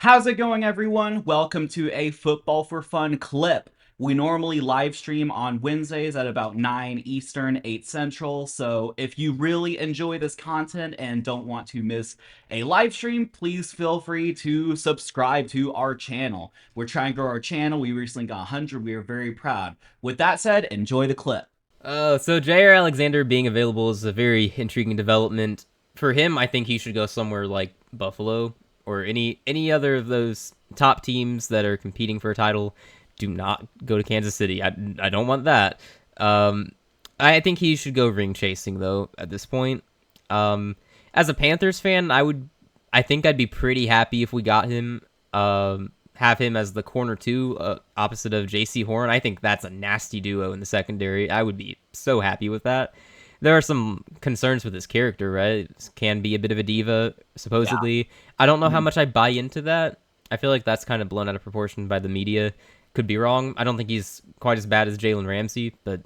How's it going, everyone? Welcome to a Football for Fun clip. We normally live stream on Wednesdays at about 9 Eastern, 8 Central. So if you really enjoy this content and don't want to miss a live stream, please feel free to subscribe to our channel. We're trying to grow our channel. We recently got 100. We are very proud. With that said, enjoy the clip. So Jair Alexander being available is a very intriguing development. For him, I think he should go somewhere like Buffalo or any other of those top teams that are competing for a title. Do not go to Kansas City. I don't want that. Um, I think he should go ring chasing though at this point. As a Panthers fan, I think I'd be pretty happy if we got him. Have him as the corner two, opposite of Jaycee Horn. I think that's a nasty duo in the secondary. I would be so happy with that. There are some concerns with his character, right? Can be a bit of a diva, Yeah. supposedly. I don't know how Mhm. much I buy into that. I feel like that's kind of blown out of proportion by the media. Could be wrong. I don't think he's quite as bad as Jalen Ramsey, but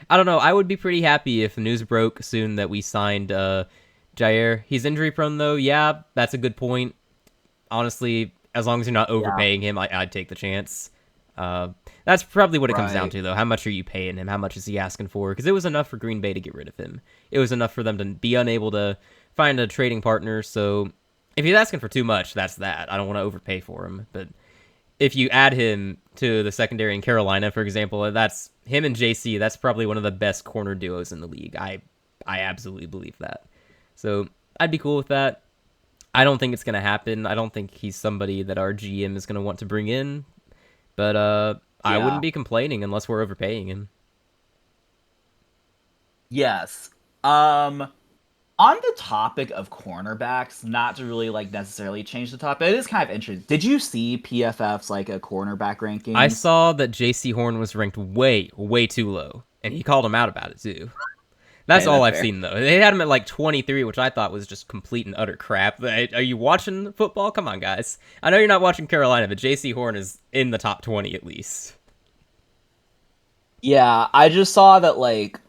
I don't know. I would be pretty happy if news broke soon that we signed Jair. He's injury prone though. Yeah, that's a good point. Honestly, as long as you're not Yeah. overpaying him, I'd take the chance. Uh, that's probably what it comes down Right. to, though. How much are you paying him? How much is he asking for? Because it was enough for Green Bay to get rid of him. It was enough for them to be unable to find a trading partner. So if he's asking for too much, that's that. I don't want to overpay for him. But if you add him to the secondary in Carolina, for example, that's him and JC. That's probably one of the best corner duos in the league. I absolutely believe that. So I'd be cool with that. I don't think it's gonna happen. I don't think he's somebody that our GM is gonna want to bring in. But I wouldn't Yeah. be complaining unless we're overpaying him. Yes. Um, on the topic of cornerbacks, not to really like necessarily change the topic, it is kind of interesting. Did you see PFF's like a cornerback I rankings? saw that Jaycee Horn was ranked way too low, and he called him out about it too. That's Hey, all that's I've fair. seen though. They had him at like 23, which I thought was just complete and utter crap. Are you watching football? Come on, guys. I know you're not watching Carolina, but Jaycee Horn is in the top 20 at least. Yeah, I just saw that like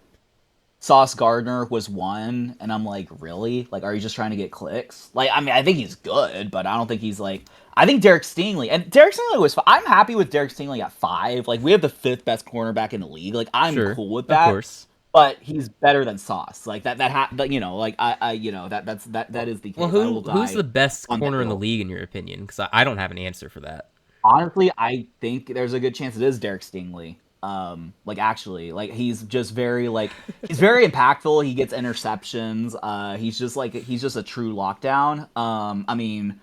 Sauce Gardner was one, and I'm like, really? Like, are you just trying to get clicks? Like, I mean, I think he's good, but I don't think he's like. I think Derek Stingley and Derek Stingley was. I'm happy with Derek Stingley at five. Like, we have the fifth best cornerback in the league. Like, I'm Sure, cool with of that. course. But he's better than Sauce. Like like that is the Well, case. I will who's die the best on that corner in the hill. league in your opinion? Because I don't have an answer for that. Honestly, I think there's a good chance it is Derek Stingley. Like actually, like he's just very like he's very impactful. He gets interceptions. He's just a true lockdown. I mean,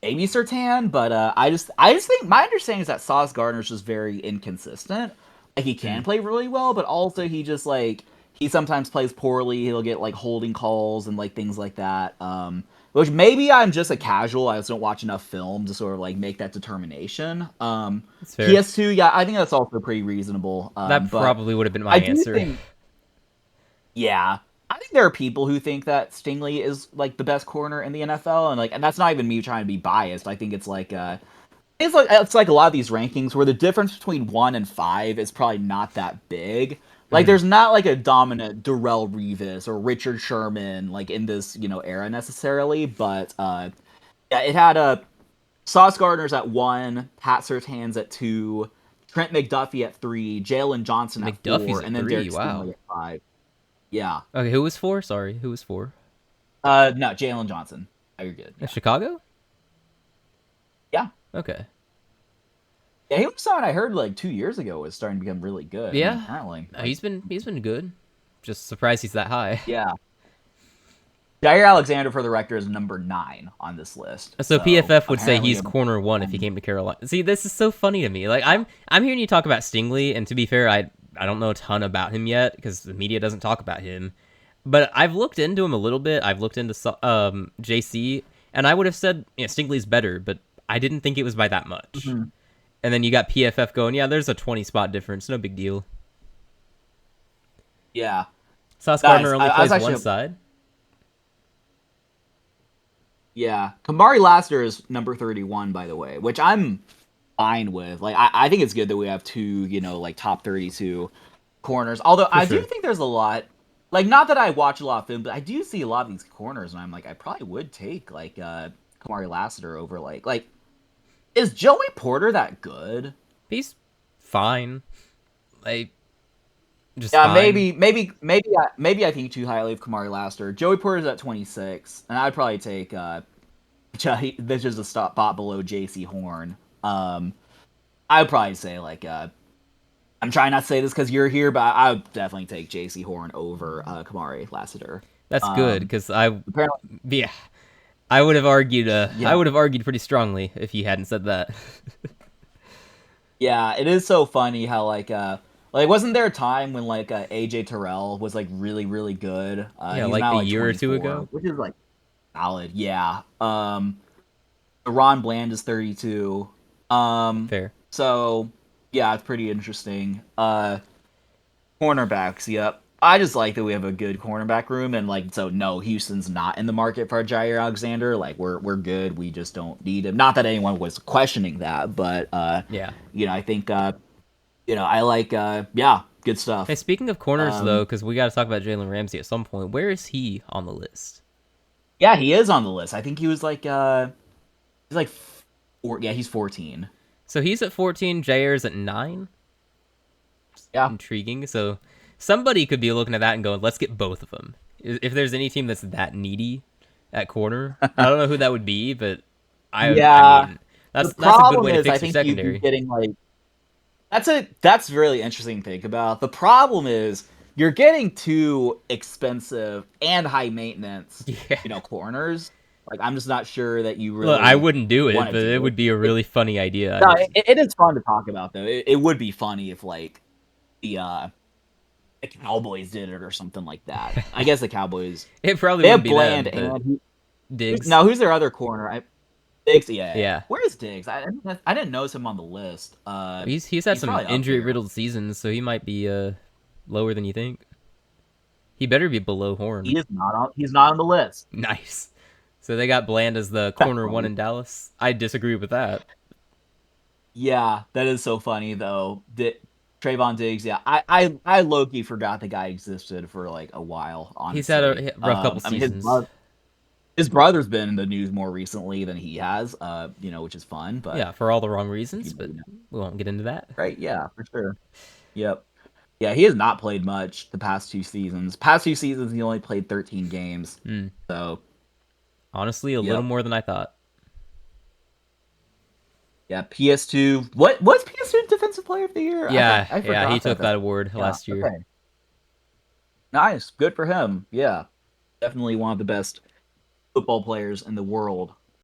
maybe Surtain, but I just think my understanding is that Sauce Gardner's just very inconsistent. Like he Hmm. can play really well, but also he just like he sometimes plays poorly. He'll get like holding calls and like things like that. Which maybe I'm just a casual. I just don't watch enough film to sort of like make that determination. That's fair. PS2, yeah, I think that's also pretty reasonable. That But probably would have been my I do answer. think, yeah, I think there are people who think that Stingley is like the best corner in the NFL, and like, and that's not even me trying to be biased. I think it's like a lot of these rankings where the difference between one and five is probably not that big. Like, Hmm. there's not like a dominant Darrell Revis or Richard Sherman like in this era necessarily, but yeah, it had a Sauce Gardner's at one, Pat Surtain's at two, Trent McDuffie at three, Jalen Johnson at McDuffie's four, at and then three. Derek Stingley Wow. at five. Yeah. Okay, who was four? Sorry, who was four? No, Jalen Johnson. Oh, you're good. Yeah. Chicago? Yeah. Okay. Yeah, he was someone I heard like 2 years ago was starting to become really good. I mean, Yeah, apparently, like, he's been good. Just surprised he's that high. yeah. Jair Alexander, for the record, is number nine on this list. So So PFF would say apparently, he's corner one if he came to Carolina. See, this is so funny to me. Like I'm hearing you talk about Stingley, and to be fair, I don't know a ton about him yet because the media doesn't talk about him. But I've looked into him a little bit. I've looked into JC, and I would have said Stingley's better, but I didn't think it was by that much. mhm. And then you got PFF going, yeah, there's a 20 spot difference, no big deal. Yeah, Sauce guys, Gardner only I was plays one actually side. yeah. Kamari Lassiter is number 31, by the way, which I'm fine with. Like, I think it's good that we have two, like top 32 corners. Although For I do sure. think there's a lot, like, not that I watch a lot of film, but I do see a lot of these corners, and I'm like, I probably would take like Kamari Lassiter over like Is Joey Porter that good? He's fine. Like, just Yeah, fine. maybe I think too highly of Kamari Laster. Joey Porter's at 26, and I'd probably take this is a spot below Jaycee Horn. I'd probably say like I'm trying not to say this because you're here, but I would definitely take Jaycee Horn over Kamari Lassiter. That's good because Apparently, yeah, I would have argued. I yeah, would have argued pretty strongly if you hadn't said that. yeah, it is so funny how like wasn't there a time when like AJ Terrell was like really good? Yeah, He's like now a like year or two 24, ago. which is like solid. Yeah. Ron Bland is 32. Fair. So yeah, it's pretty interesting. Cornerbacks, yep. I just like that we have a good cornerback room, and like so. No, Houston's not in the market for Jair Alexander. Like we're good. We just don't need him. Not that anyone was questioning that, but Yeah. I think I like yeah, good Hey, stuff. speaking of corners though, Um, because we got to talk about Jalen Ramsey at some point. Where is he on the list? yeah, he is on the list. I think he was like he's like yeah, he's 14. So he's at 14. Jair's at 9. Yeah. Intriguing. So somebody could be looking at that and going, "Let's get both of them." If there's any team that's that needy at corner, I don't know who that would be, but I Yeah. mean The that's a good problem way to is I fix your think you'd be secondary. getting like that's really interesting to think about. The problem is you're getting too expensive and high maintenance, Yeah. corners. Like I'm just not sure that you Look, I really wouldn't do it, want but to it do would be a it. really funny idea. No, it is fun to talk about though. It would be funny if like the Cowboys did it or something like that. I guess the Cowboys It probably they wouldn't have be Bland them, but and Diggs. now who's their other corner? Diggs, yeah. Yeah. Where's Diggs? I didn't notice him on the list. He's had He's some probably up injury there. riddled seasons, so he might be lower than you think. He better be below Horn. He is not on. He's not on the list. Nice. So they got Bland as the That's corner one funny. in Dallas. I disagree with that. Yeah, that is so funny though. Trayvon Diggs. Yeah, I low key forgot the guy existed for like a while. He's had Honestly, a rough couple I mean his seasons. his brother's been in the news more recently than he has. Which is fun. But Yeah, for all the wrong reasons, but you know, we won't get into that. right? Yeah, for sure. Yep. Yeah, he has not played much the past 2 seasons. Past 2 seasons, he only played 13 games. Hmm. So, Honestly, a little yep. more than I thought. Yeah, PS2. What was PS2 Defensive Player of the Year? Yeah, I yeah, he forgot took that. that award Yeah. last year. Okay. Nice. Good for him. Yeah. Definitely one of the best football players in the world.